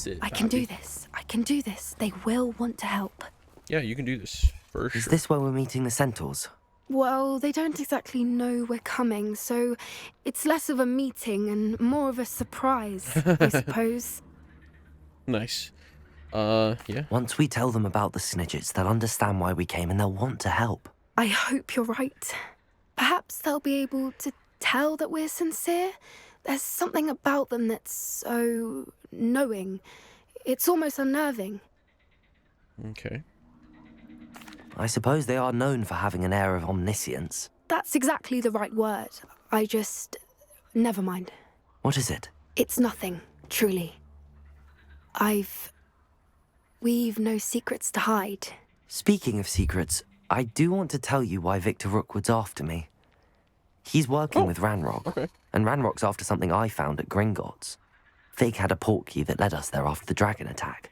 That's it. I can do this. I can do this. They will want to help. Yeah, you can do this, for sure. Is this where we're meeting the Centaurs? Well, they don't exactly know we're coming, so it's less of a meeting and more of a surprise, I suppose. Nice. Yeah. Once we tell them about the Snidgets, they'll understand why we came and they'll want to help. I hope you're right. Perhaps they'll be able to tell that we're sincere. There's something about them that's so knowing. It's almost unnerving. Okay. I suppose they are known for having an air of omniscience. That's exactly the right word. Never mind. What is it? It's nothing, truly. We've no secrets to hide. Speaking of secrets, I do want to tell you why Victor Rookwood's after me. He's working with Ranrock, okay. and Ranrock's after something I found at Gringotts. Fig had a portkey that led us there after the dragon attack.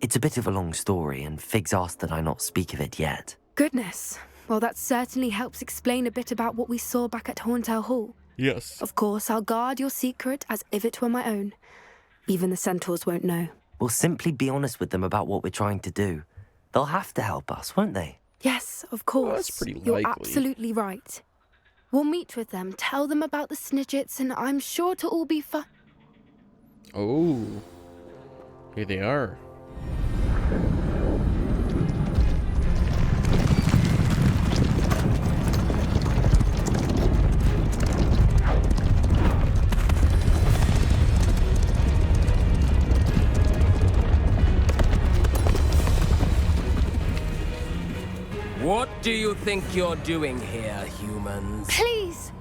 It's a bit of a long story, and Fig's asked that I not speak of it yet. Goodness. Well, that certainly helps explain a bit about what we saw back at Horntail Hall. Yes. Of course, I'll guard your secret as if it were my own. Even the Centaurs won't know. We'll simply be honest with them about what we're trying to do. They'll have to help us, won't they? Yes, of course. Well, that's pretty You're likely. absolutely right. We'll meet with them, tell them about the Snidgets, and I'm sure to all be fun. Oh. Here they are. What do you think you're doing here, humans? Please!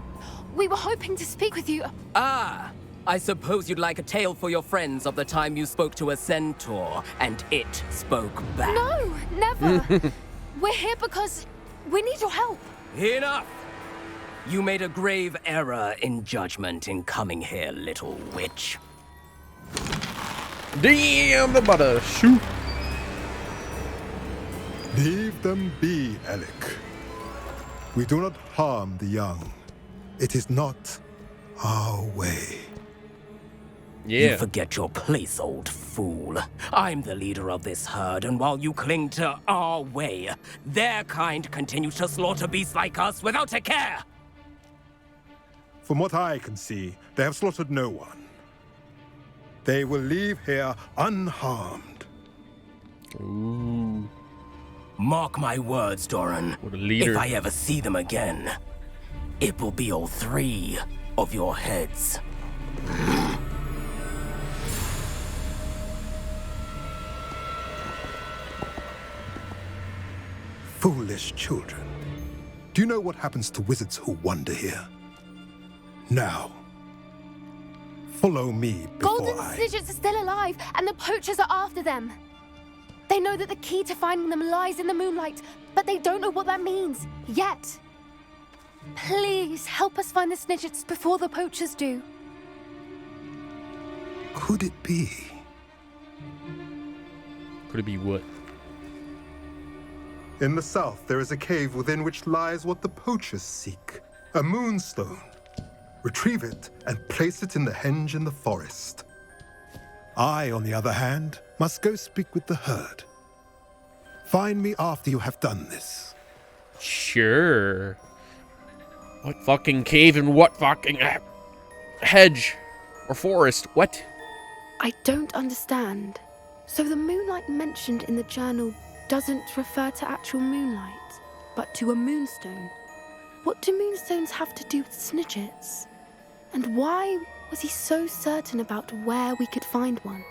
We were hoping to speak with you. Ah! I suppose you'd like a tale for your friends of the time you spoke to a centaur, and it spoke back. No, never. We're here because we need your help. Enough! You made a grave error in judgment in coming here, little witch. Damn the butter. Shoot. Leave them be, Alec. We do not harm the young. It is not our way. Yeah. You forget your place, old fool. I'm the leader of this herd, and while you cling to our way, their kind continue to slaughter beasts like us without a care. From what I can see, they have slaughtered no one. They will leave here unharmed. Ooh. Mark my words, Doran. What a leader. If I ever see them again, it will be all 3 of your heads. Foolish children. Do you know what happens to wizards who wander here? Now, follow me before Golden Snidgets are still alive, and the poachers are after them. They know that the key to finding them lies in the moonlight, but they don't know what that means, yet. Please, help us find the Snidgets before the poachers do. Could it be? Could it be what? In the south, there is a cave within which lies what the poachers seek. A moonstone. Retrieve it and place it in the henge in the forest. I, on the other hand, must go speak with the herd. Find me after you have done this. Sure. What fucking cave and what fucking hedge or forest? What? I don't understand. So the moonlight mentioned in the journal doesn't refer to actual moonlight, but to a moonstone. What do moonstones have to do with Snidgets? And why was he so certain about where we could find one?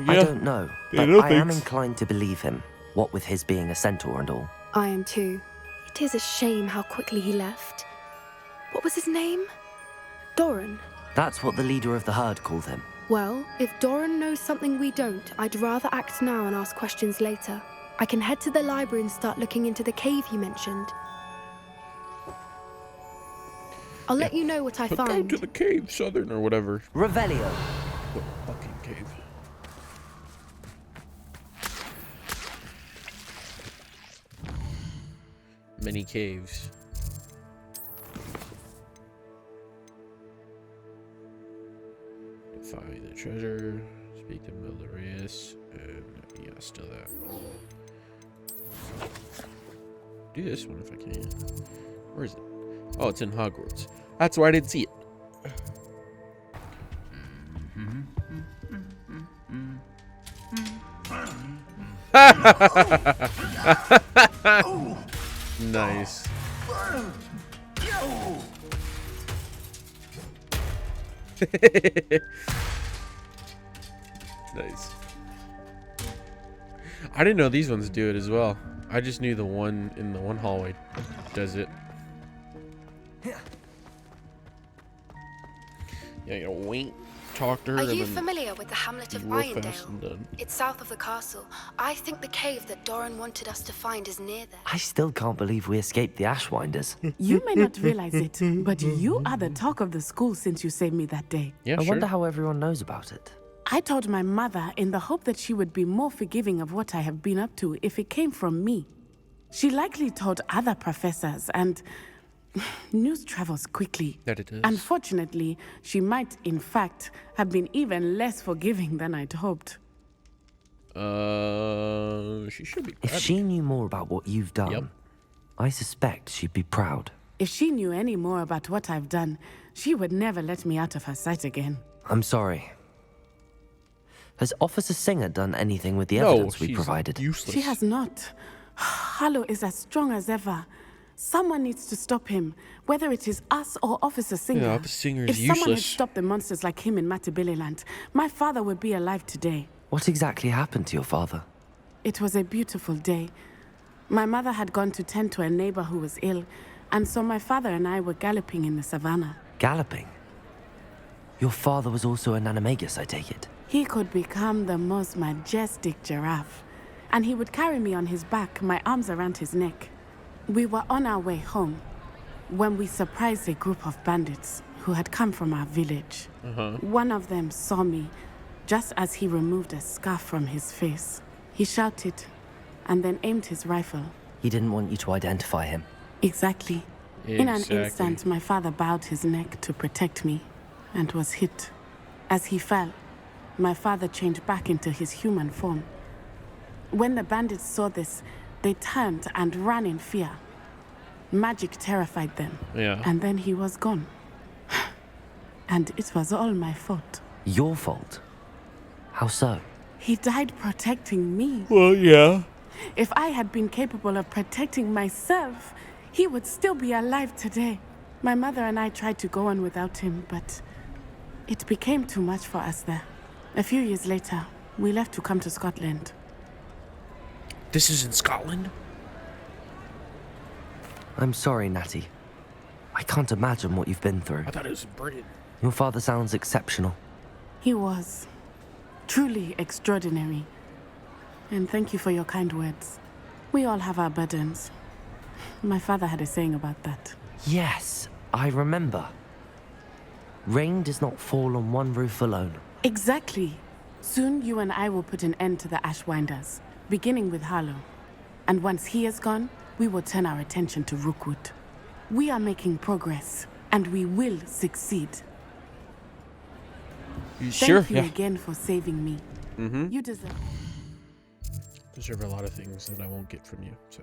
I don't know, but I am inclined to believe him, what with his being a centaur and all. I am too. It is a shame how quickly he left. What was his name? Doran. That's what the leader of the herd called him. Well, if Doran knows something we don't, I'd rather act now and ask questions later. I can head to the library and start looking into the cave you mentioned. I'll let you know what I Go find. to the cave, southern or whatever. Revelio. What fucking cave? Many caves. do this one if I can. Where is it? Oh, it's in Hogwarts. That's why I didn't see it. Nice. Nice. I didn't know these ones do it as well. I just knew the one in the one hallway does it. Yeah, you know, wink, talk to her. Are and you then familiar with the hamlet of be real fast and Irondale? done. It's south of the castle. I think the cave that Doran wanted us to find is near there. I still can't believe we escaped the Ashwinders. You may not realize it, but you are the talk of the school since you saved me that day. Yeah, I sure. wonder how everyone knows about it. I told my mother in the hope that she would be more forgiving of what I have been up to if it came from me. She likely told other professors, and news travels quickly. That it is. Unfortunately, she might, in fact, have been even less forgiving than I'd hoped. She should be. If proud. she knew more about what you've done, Yep. I suspect she'd be proud. If she knew any more about what I've done, she would never let me out of her sight again. I'm sorry. Has Officer Singer done anything with the No, evidence we she's provided? useless. She has not. Harlow is as strong as ever. Someone needs to stop him, whether it is us or Officer Singer. Yeah, Officer Singer If is someone had useless. stopped the monsters like him in Matabeleland, my father would be alive today. What exactly happened to your father? It was a beautiful day. My mother had gone to tend to a neighbor who was ill, and so my father and I were galloping in the savannah. Galloping? Your father was also an animagus, I take it. He could become the most majestic giraffe, and he would carry me on his back, my arms around his neck. We were on our way home when we surprised a group of bandits who had come from our village. One of them saw me just as he removed a scarf from his face. He shouted and then aimed his rifle. He didn't want you to identify him. Exactly. In an Exactly. instant, my father bowed his neck to protect me and was hit. As he fell, my father changed back into his human form. When the bandits saw this, they turned and ran in fear. Magic terrified them. Yeah. And then he was gone. And it was all my fault. Your fault? How so? He died protecting me. Well, yeah. If I had been capable of protecting myself, he would still be alive today. My mother and I tried to go on without him, but it became too much for us there. A few years later, we left to come to Scotland. This is in Scotland? I'm sorry, Natty. I can't imagine what you've been through. I thought it was in Britain. Your father sounds exceptional. He was truly extraordinary. And thank you for your kind words. We all have our burdens. My father had a saying about that. Yes, I remember. Rain does not fall on one roof alone. Exactly. Soon you and I will put an end to the Ashwinders, beginning with Harlow. And once he is gone, we will turn our attention to Rookwood. We are making progress, and we will succeed. Sure, Thank you yeah. again for saving me. You deserve. Deserve a lot of things that I won't get from you, so.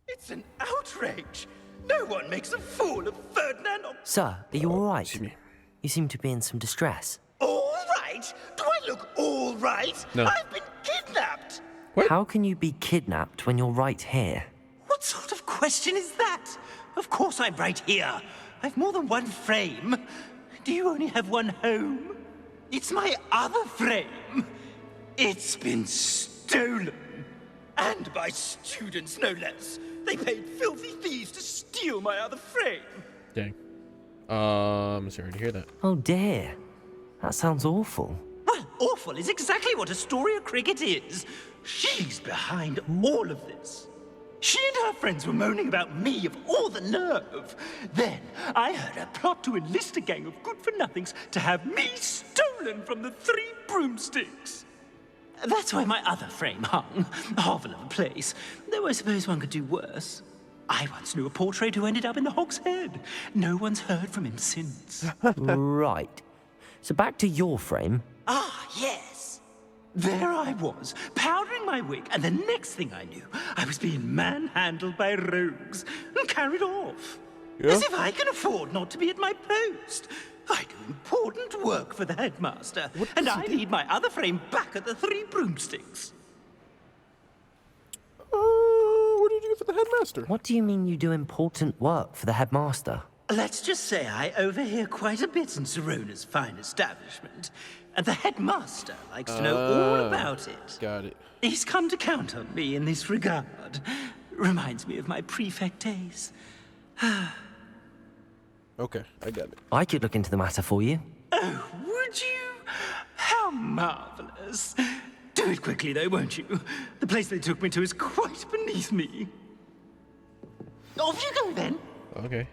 It's an outrage! No one makes a fool of Ferdinand or... Sir, are you all right? Excuse me. You seem to be in some distress. All right? Do I look all right? No. I've been kidnapped! What? How can you be kidnapped when you're right here? What sort of question is that? Of course I'm right here. I've more than one frame. Do you only have one home? It's my other frame. It's been stolen. And by students, no less. They paid filthy thieves to steal my other frame. Dang. I'm sorry to hear that. Oh dear. That sounds awful. Well, awful is exactly what Astoria Cricket is. She's behind all of this. She and her friends were moaning about me of all the nerve. Then I heard her plot to enlist a gang of good-for-nothings to have me stolen from the 3 broomsticks. That's where my other frame hung. A hovel of a place. Though I suppose one could do worse. I once knew a portrait who ended up in the Hog's Head. No one's heard from him since. Right. So back to your frame. Ah, yes. There I was, powdering my wig, and the next thing I knew, I was being manhandled by rogues and carried off. Yeah? As if I can afford not to be at my post. I do important work for the headmaster, and I need my other frame back at the Three Broomsticks. What do you do for the headmaster? What do you mean you do important work for the headmaster? Let's just say I overhear quite a bit in Serona's fine establishment, and the headmaster likes to know all about it. Got it. He's come to count on me in this regard. Reminds me of my prefect days. Okay, I got it. I could look into the matter for you. Oh, would you? How marvelous. Do it quickly, though, won't you? The place they took me to is quite beneath me. Off you go, then. Okay.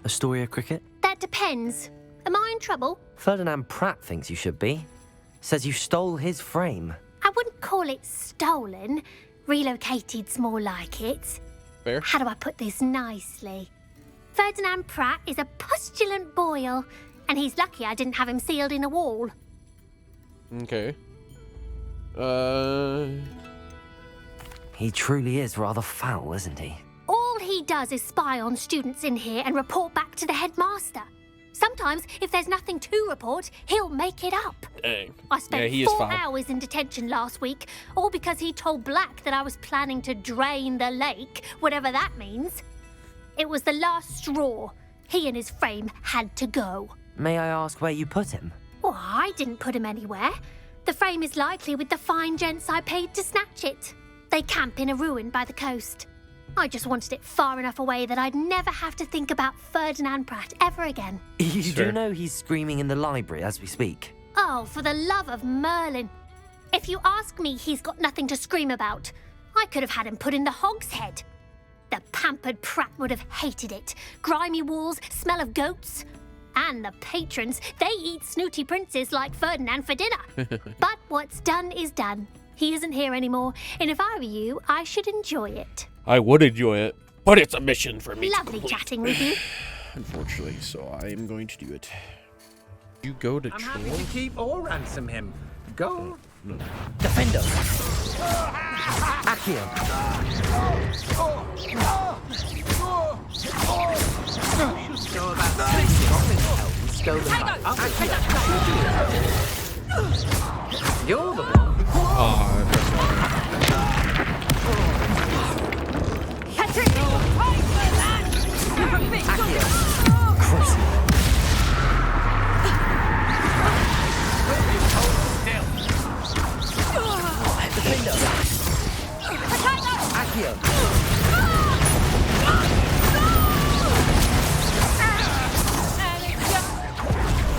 Astoria Cricket? That depends. Am I in trouble? Ferdinand Pratt thinks you should be. Says you stole his frame. I wouldn't call it stolen. Relocated's more like it. Fair. How do I put this nicely? Ferdinand Pratt is a postulant boil, and he's lucky I didn't have him sealed in a wall. Okay. He truly is rather foul, isn't he? All he does is spy on students in here and report back to the headmaster. Sometimes, if there's nothing to report, he'll make it up. Dang. I spent he is 4 foul. hours in detention last week, all because he told Black that I was planning to drain the lake, whatever that means. It was the last straw. He and his frame had to go. May I ask where you put him? Well, I didn't put him anywhere. The frame is likely with the fine gents I paid to snatch it. They camp in a ruin by the coast. I just wanted it far enough away that I'd never have to think about Ferdinand Pratt ever again. You Sure. do know he's screaming in the library as we speak. Oh, for the love of Merlin. If you ask me, he's got nothing to scream about. I could have had him put in the hogshead. The pampered Pratt would have hated it. Grimy walls, smell of goats. And the patrons, they eat snooty princes like Ferdinand for dinner. But what's done is done. He isn't here anymore, and if I were you, I should enjoy it. I would enjoy it, but it's a mission for me. Lovely chatting with you. Unfortunately, so I am going to do it. You go to I'm Troll? happy to keep or ransom him. Go. No. Defender! Accio! Go about splitting off his help and stolen by You're the one. Oh, that's not right. Accio! Crucible! Defender! Accio!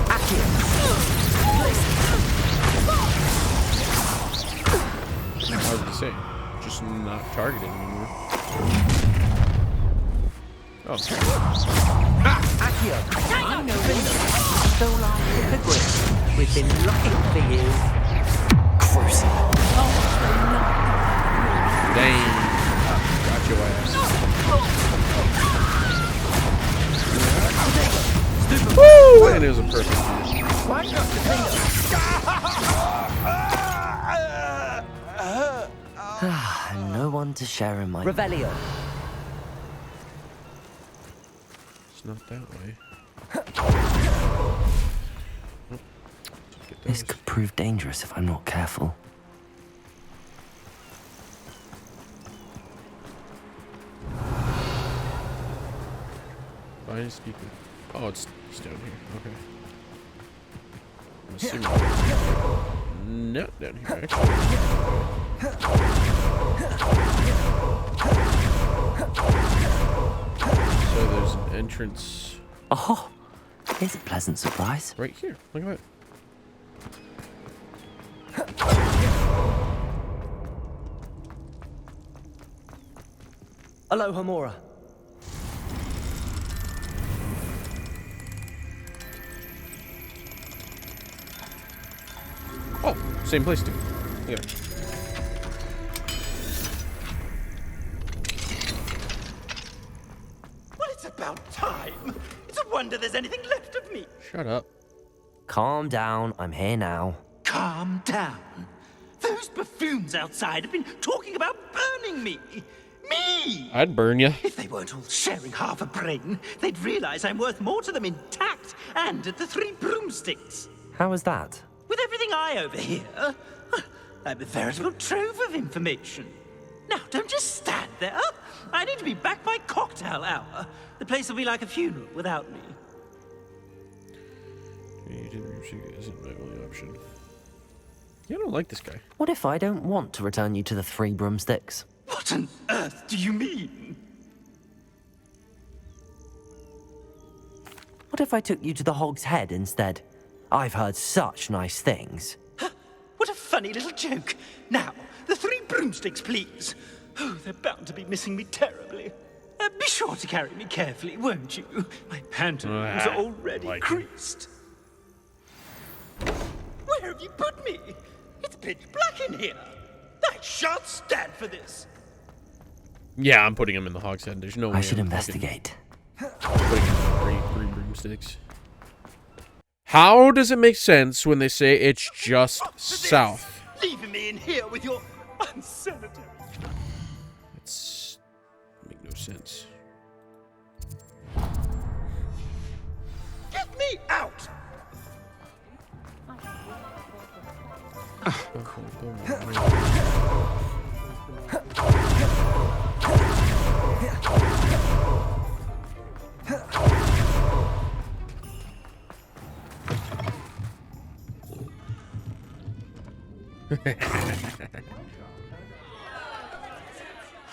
Accio! How did you say? Just not targeting anymore. Oh. Accio! I know Stole our hippogriff. We've been looking for you. Crucible! Dang. Got your ass. Woo! And it was a perfect No one to share in my... Revelio! It's not that way. Get This those. could prove dangerous if I'm not careful. Find a speaker. Oh, it's down here. Okay. I'm assuming. No, down here actually. So there's an entrance Oh, here's a pleasant surprise. right here. Look at that. Aloha Mora. Oh, same place too. Look at it. Well, it's about time. there's anything left of me. Shut up. Calm down, I'm here now. Calm down. Those buffoons outside have been talking about burning me. Me! I'd burn you. If they weren't all sharing half a brain, they'd realize I'm worth more to them intact and at the 3 broomsticks. How was that? With everything I overhear, I'm a veritable trove of information. Now, don't just stand there. I need to be back by cocktail hour. The place will be like a funeral without me. Isn't my only option. Yeah, I don't like this guy. What if I don't want to return you to the 3 broomsticks? What on earth do you mean? What if I took you to the Hog's Head instead? I've heard such nice things. What a funny little joke. Now, the 3 broomsticks, please. Oh, they're bound to be missing me terribly. Be sure to carry me carefully, won't you? My pantaloons are already creased. Where have you put me? It's pitch black in here. I shan't stand for this. Yeah, I'm putting him in the Hog's Head. There's no way I should I'm investigate. putting him in 3 broomsticks. How does it make sense when they say it's just south? Leaving me in here with your unsanitary. It's make no sense. Get me out!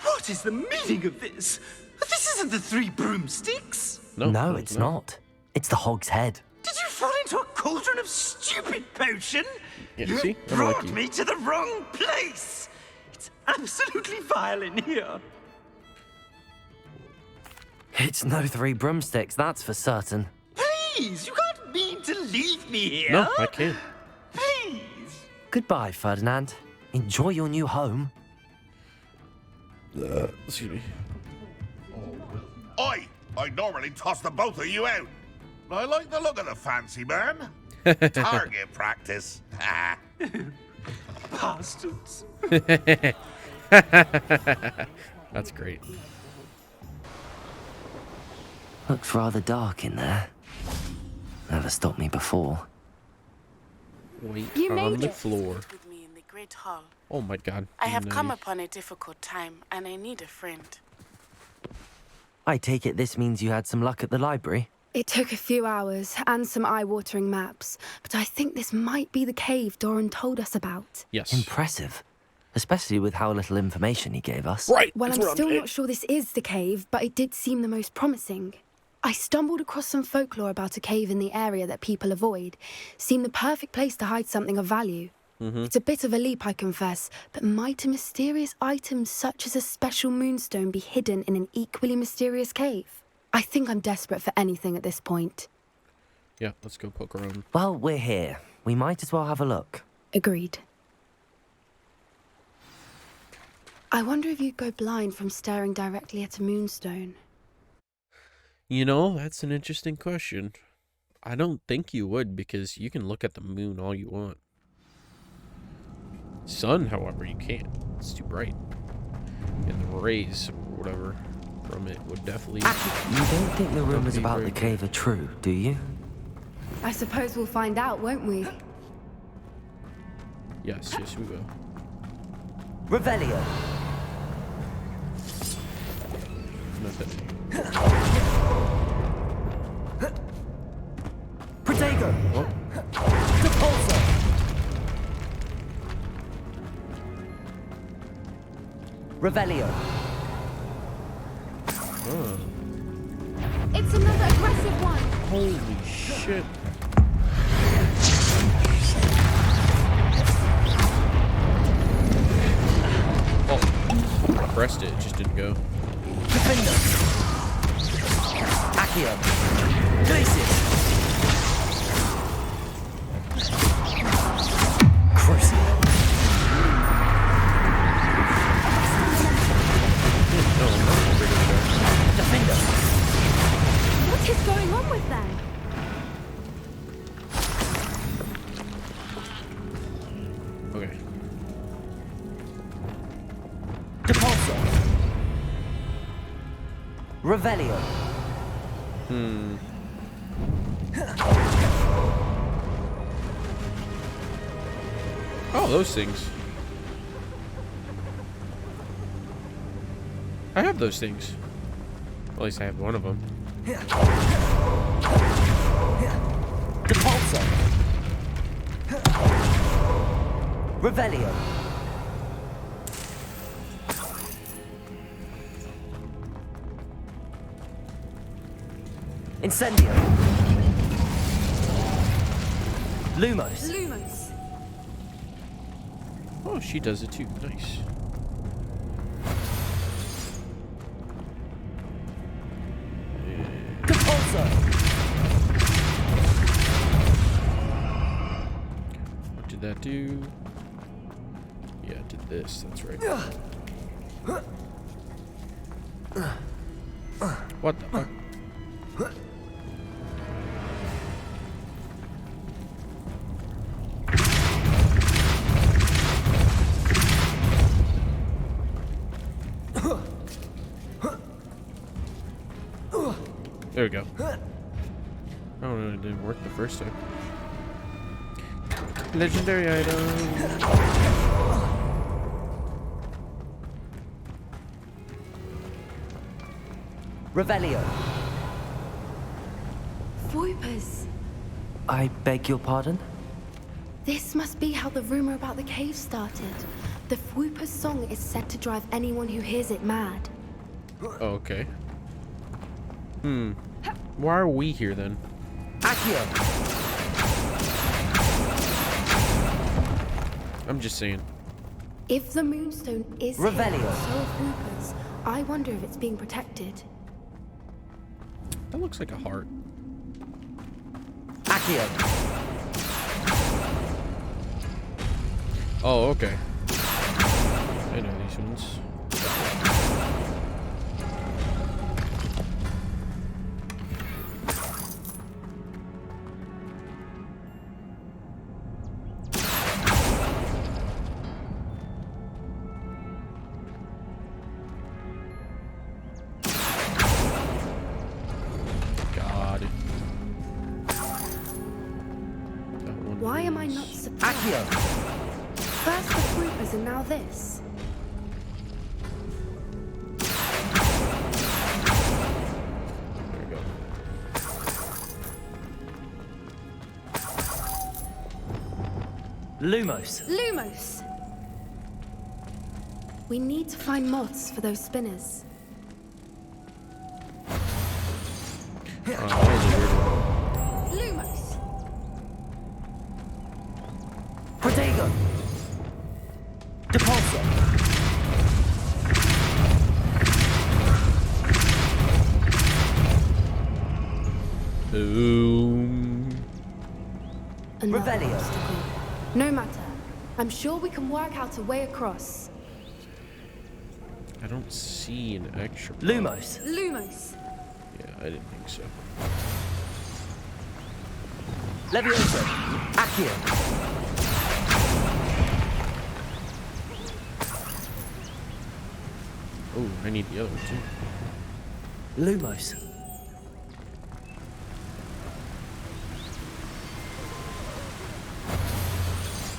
What is the meaning of this? This isn't the 3 broomsticks. No, it's not. It's the Hog's Head. Did you fall into a cauldron of stupid potion? Yeah, You see? have I don't like brought you. me to the wrong place. It's absolutely vile in here. It's no 3 broomsticks, that's for certain. Please, you can't mean to leave me here. No, I can't. Please. Goodbye, Ferdinand. Enjoy your new home. Excuse me. I normally toss the both of you out. I like the look of the fancy man. Target practice. Bastards. That's great. Looks rather dark in there. Never stopped me before. Wait You on made the it. floor. With me in the great hall. Oh my god. I have No. come upon a difficult time, and I need a friend. I take it this means you had some luck at the library? It took a few hours and some eye-watering maps, but I think this might be the cave Doran told us about. Yes. Impressive. Especially with how little information he gave us. Right. Well, that's I'm where still at. not sure this is the cave, but it did seem the most promising. I stumbled across some folklore about a cave in the area that people avoid. Seemed the perfect place to hide something of value. It's a bit of a leap, I confess, but might a mysterious item such as a special moonstone be hidden in an equally mysterious cave? I think I'm desperate for anything at this point. Yeah, let's go poke around. Well, we're here. We might as well have a look. Agreed. I wonder if you'd go blind from staring directly at a moonstone. You know, that's an interesting question. I don't think you would, because you can look at the moon all you want. Sun, however, you can't. It's too bright. And the rays or whatever from it would definitely... You don't think the rumors be about very the cave are true, do you? I suppose we'll find out, won't we? Yes, we will. Revelio. Not that Protego. Oh, Depulso. Revelio. oh. It's another aggressive one! Holy shit. Oh, I pressed it, it just didn't go. Defender. Accio. Glacius. Crucible. No, I'm not a bigger Defender. What is going on with them? Revelio. Oh, those things. I have those things. Well, at least I have one of them. Depulso. Revelio. Incendio. Lumos. Lumos. Oh, she does it too. Nice. Depulso. What did that do? Yeah, it did this. That's right. What the fuck? There we go. Oh no, it didn't work the first time. Legendary item. Revelio. Voipers. I beg your pardon? This must be how the rumor about the cave started. The Fwooper's song is said to drive anyone who hears it mad. Oh, okay. Why are we here then? Accio. I'm just saying. If the Moonstone is Revelio. here, so are Fwoopers. I wonder if it's being protected. That looks like a heart. Accio. Oh, okay. I know these ones. God. That one Why am I is- not surprised? Accio. First the Fwoopers and now this. There we go. Lumos. Lumos! We need to find moths for those spinners. Oh, that was a weird one. Lumos! Protego. Depulso. Boom. Another Revelio. obstacle. No matter. I'm sure we can work out a way across. I don't see an extra. Lumos. Lumos! Yeah, I didn't think so. Levioso. Accio. Oh, I need the other one too. Lumos.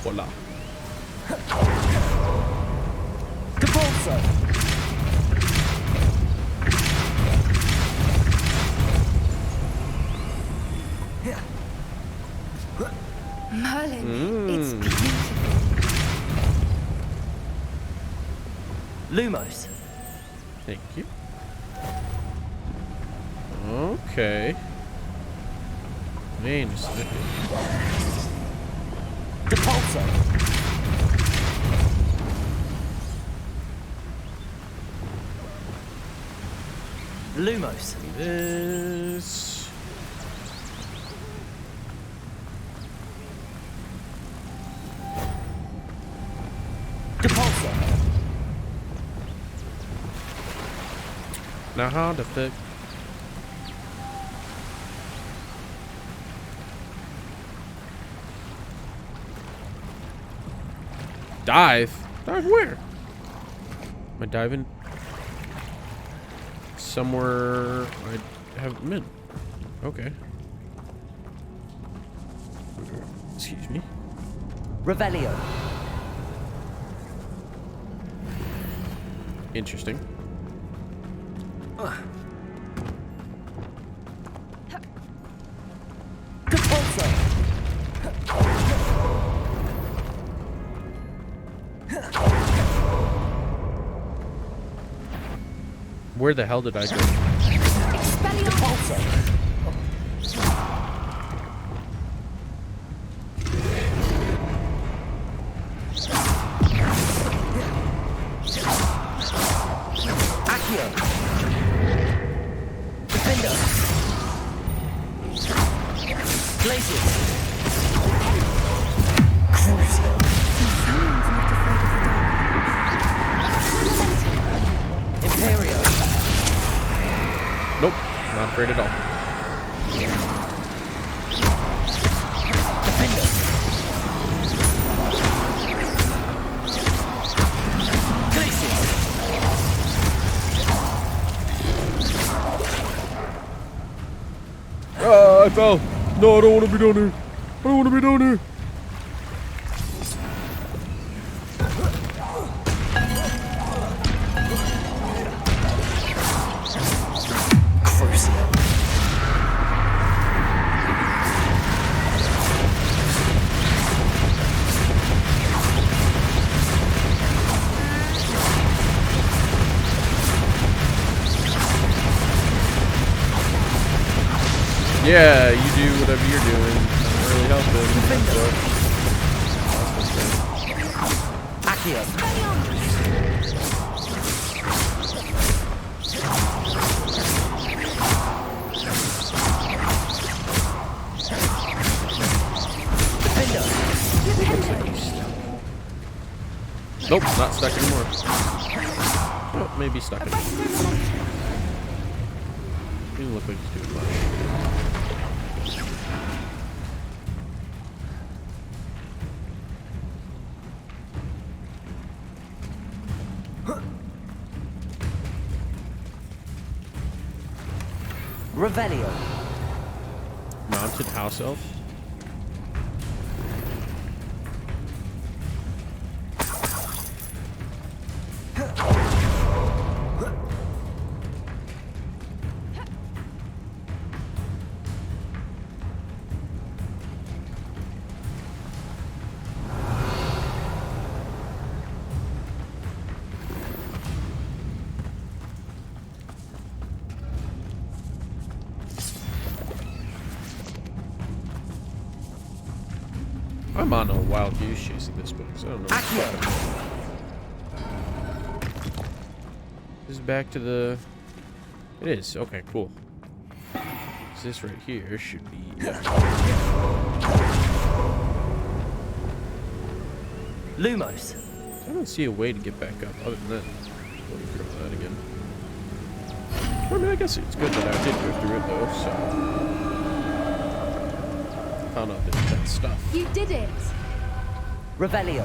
Voila. Depulso. Merlin, it's beautiful. Lumos. Thank you. Okay. Man, just look at Depulso. Lumos. this. Depulso. Now how the fuck? Dive? Dive where? Am I diving? somewhere I haven't been. Okay. Excuse me. Revelio. Interesting. Where the hell did I go? Nope, not afraid at all. I fell. No, I don't want to be down here. I don't want to be down here. Yeah, you do whatever you're doing. Not really helping. Accio. Nope, not stuck anymore. Oh, maybe stuck anymore. Doesn't look like he's doing much. Revelio. Mounted house elf. I'm on a wild goose chase at this point, so I don't know. This is back to the... It is. Okay, cool. So this right here should be... Yeah. Lumos. I don't see a way to get back up other than that. Let me throw that again. I mean, I guess it's good that I did go through it, though, so... Found out that stuff. You did it! Revelio. I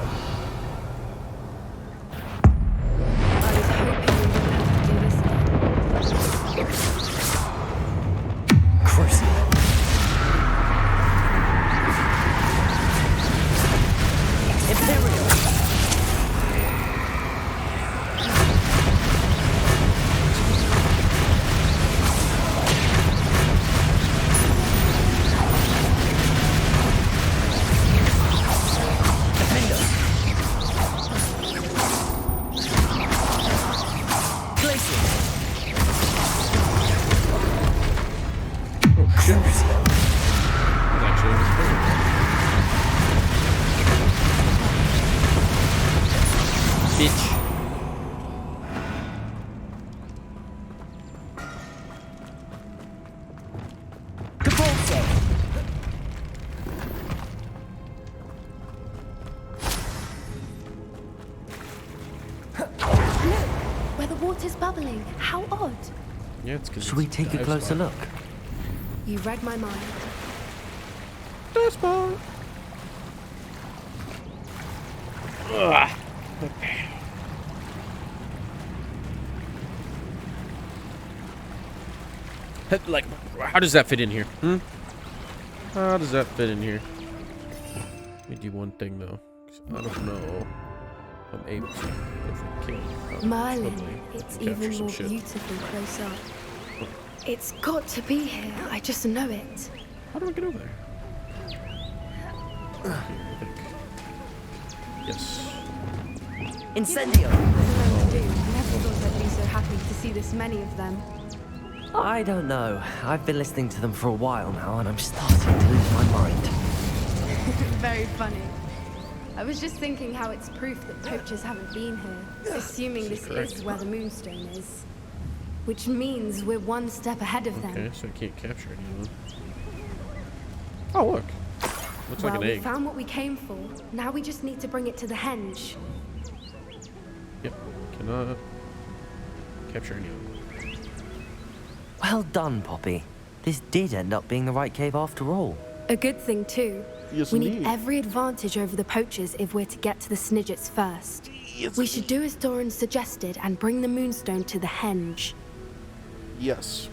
was hoping you wouldn't have to do this again. Crucial. Imperial. Bubbling. How odd. Yeah, it's because. Should we take a closer look? You read my mind. Dustball. Ugh. Okay. Like, how does that fit in here? Hmm? How does that fit in here? Let me do one thing though. 'Cause I don't know if I'm able to. If I can. Merlin, Probably it's capture even some more shit. beautiful close up. It's got to be here. I just know it. How do I get over there? Here, I think. Yes. Incendio! Never thought I'd be so happy to see this many of them. I don't know. I've been listening to them for a while now, and I'm starting to lose my mind. Very funny. I was just thinking how it's proof that poachers haven't been here, assuming this is where the Moonstone is. Which means we're one step ahead of them. Okay, so I can't capture any of them. Oh, look. Looks like an We egg. found what we came for. Now we just need to bring it to the henge. Yep. Cannot capture any of them. Well done, Poppy. This did end up being the right cave after all. A good thing too. Yes, We need indeed. every advantage over the poachers if we're to get to the Snidgets first. Yes, We should do as Doran suggested and bring the Moonstone to the henge. Yes.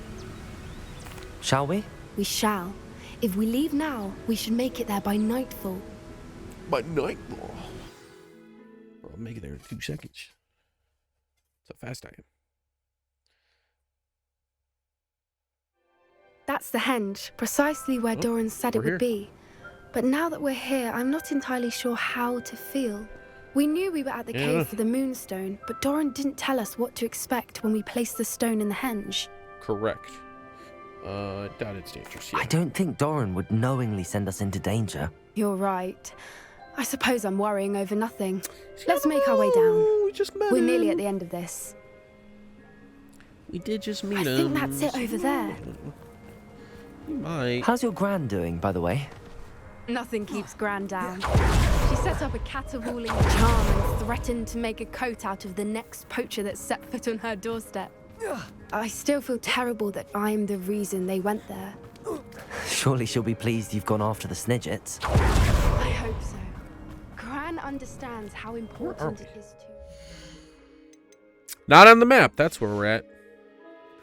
Shall we? We shall. If we leave now, we should make it there by nightfall. By nightfall. I'll make it there in 2 seconds. That's how fast I am. That's the henge, precisely where Doran said it we're would be. But now that we're here, I'm not entirely sure how to feel. We knew we were at the cave for the Moonstone, but Doran didn't tell us what to expect when we placed the stone in the henge. Correct. I doubt it's dangerous. Yeah. I don't think Doran would knowingly send us into danger. You're right. I suppose I'm worrying over nothing. Let's make our way down. We just met We're him. nearly at the end of this. We did just meet I him. think that's it over there. We might. How's your gran doing, by the way? Nothing keeps Gran down. She set up a caterwauling charm and threatened to make a coat out of the next poacher that set foot on her doorstep. I still feel terrible that I'm the reason they went there. Surely she'll be pleased you've gone after the Snidgets. I hope so. Gran understands how important it is to Not on the map. That's where we're at.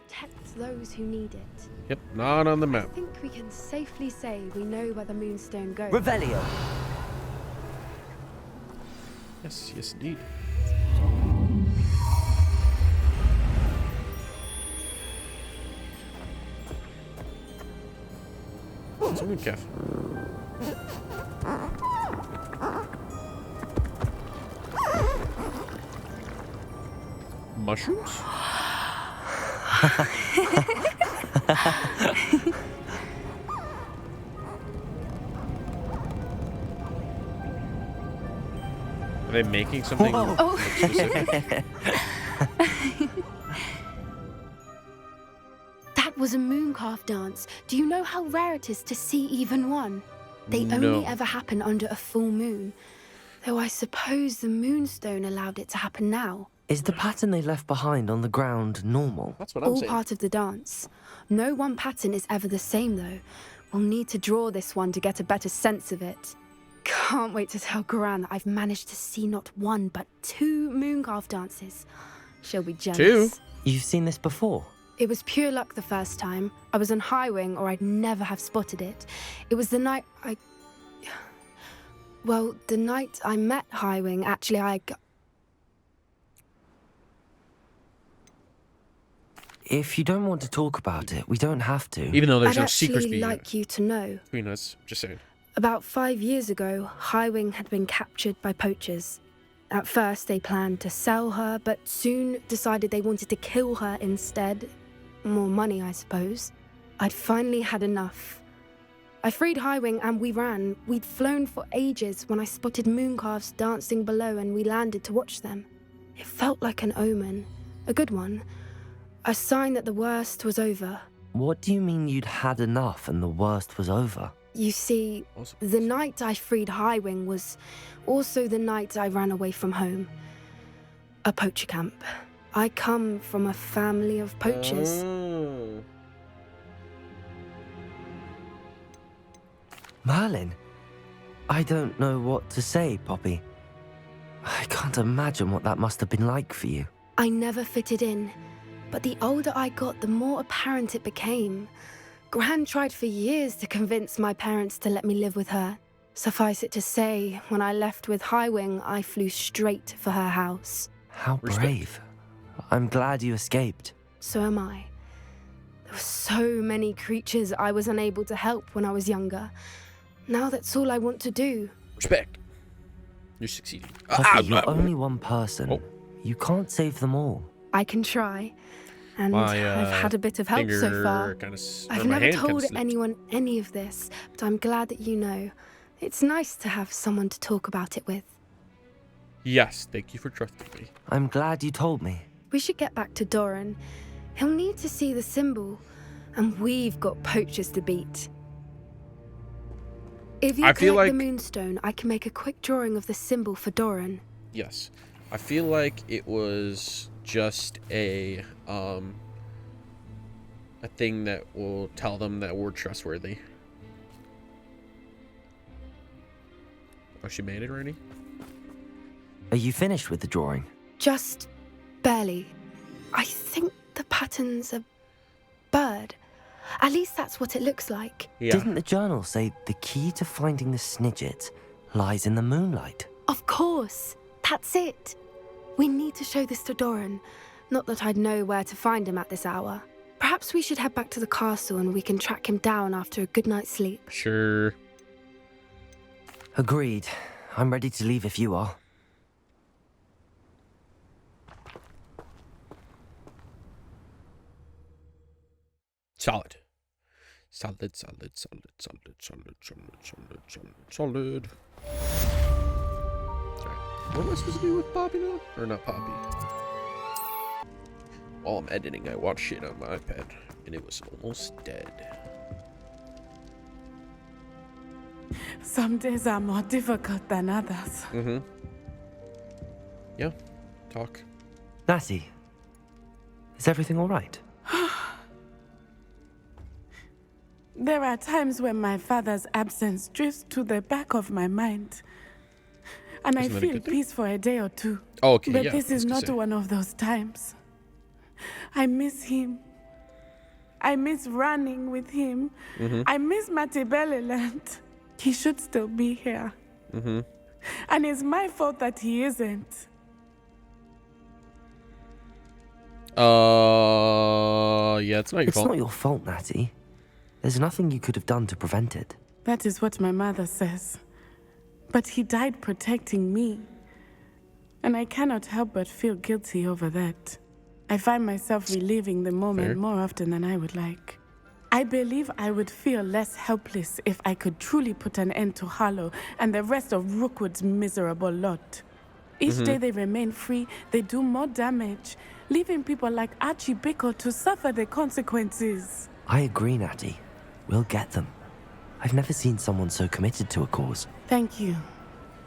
protect those who need it. Yep, not on the I map. think we can safely say we know where the Moonstone goes. Revelio! Yes, yes, indeed. It's a moon calf. Mushrooms? Are they making something specific? That was a mooncalf dance. Do you know how rare it is to see even one? They No. only ever happen under a full moon. Though I suppose the Moonstone allowed it to happen now. Is the pattern they left behind on the ground normal? That's what I'm All saying. part of the dance. No one pattern is ever the same, though. We'll need to draw this one to get a better sense of it. Can't wait to tell Gran that I've managed to see not one, but 2 mooncalf dances. She'll be jealous. 2? You've seen this before? It was pure luck the first time. I was on Highwing, or I'd never have spotted it. It was the night Well, the night I met Highwing, actually, If you don't want to talk about it, we don't have to. Even though there's I'd no secrets actually between like you to know. us. Just saying. About 5 years ago, Highwing had been captured by poachers. At first, they planned to sell her, but soon decided they wanted to kill her instead. More money, I suppose. I'd finally had enough. I freed Highwing and we ran. We'd flown for ages when I spotted mooncalves dancing below and we landed to watch them. It felt like an omen. A good one. A sign that the worst was over. What do you mean you'd had enough and the worst was over? You see, Awesome. the night I freed Highwing was also the night I ran away from home. A poacher camp. I come from a family of poachers. Oh. Merlin? I don't know what to say, Poppy. I can't imagine what that must have been like for you. I never fitted in. But the older I got, the more apparent it became. Gran tried for years to convince my parents to let me live with her. Suffice it to say, when I left with Highwing, I flew straight for her house. How Respect. brave. I'm glad you escaped. So am I. There were so many creatures I was unable to help when I was younger. Now that's all I want to do. Respect. You're succeeding. Poppy, you're only one person. Oh. You can't save them all. I can try. And My, I've had a bit of help so finger far. I've never told anyone any of this, but I'm glad that you know. It's nice to have someone to talk about it with. Yes, thank you for trusting me. I'm glad you told me. We should get back to Doran. He'll need to see the symbol, and we've got poachers to beat. If you I feel collect like- the Moonstone, I can make a quick drawing of the symbol for Doran. Yes. I feel like it was just a thing that will tell them that we're trustworthy. Oh, she made it already? Are you finished with the drawing? Just barely. I think the pattern's a bird. At least that's what it looks like. Yeah. Didn't the journal say the key to finding the Snidget lies in the moonlight? Of course. That's it. We need to show this to Doran. Not that I'd know where to find him at this hour. Perhaps we should head back to the castle and we can track him down after a good night's sleep. Sure. Agreed. I'm ready to leave if you are. Solid. Solid, solid, solid, solid, solid, solid, solid, solid, solid. Alright. What am I supposed to do with Poppy now? Or not Poppy? While I'm editing, I watched shit on my iPad, and it was almost dead. Some days are more difficult than others. Mm-hmm. Yeah. Talk. Natty, is everything all right? There are times when my father's absence drifts to the back of my mind. And Isn't that I a feel good thing? peace for a day or two. Oh, okay, But yeah. this I was is gonna not say. one of those times. I miss him. I miss running with him. Mm-hmm. I miss Matibeleland. He should still be here. Mm-hmm. And it's my fault that he isn't. Yeah, it's not your It's fault. not your fault, Natty. There's nothing you could have done to prevent it. That is what my mother says. But he died protecting me. And I cannot help but feel guilty over that. I find myself reliving the moment Fair. more often than I would like. I believe I would feel less helpless if I could truly put an end to Harlow and the rest of Rookwood's miserable lot. Each day they remain free, they do more damage, leaving people like Archie Bickle to suffer the consequences. I agree, Natty. We'll get them. I've never seen someone so committed to a cause. Thank you.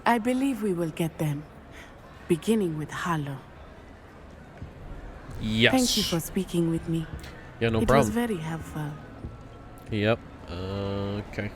I believe we will get them, beginning with Harlow. Yes. Thank you for speaking with me. Yeah, no It problem. was very helpful. Yep. Okay.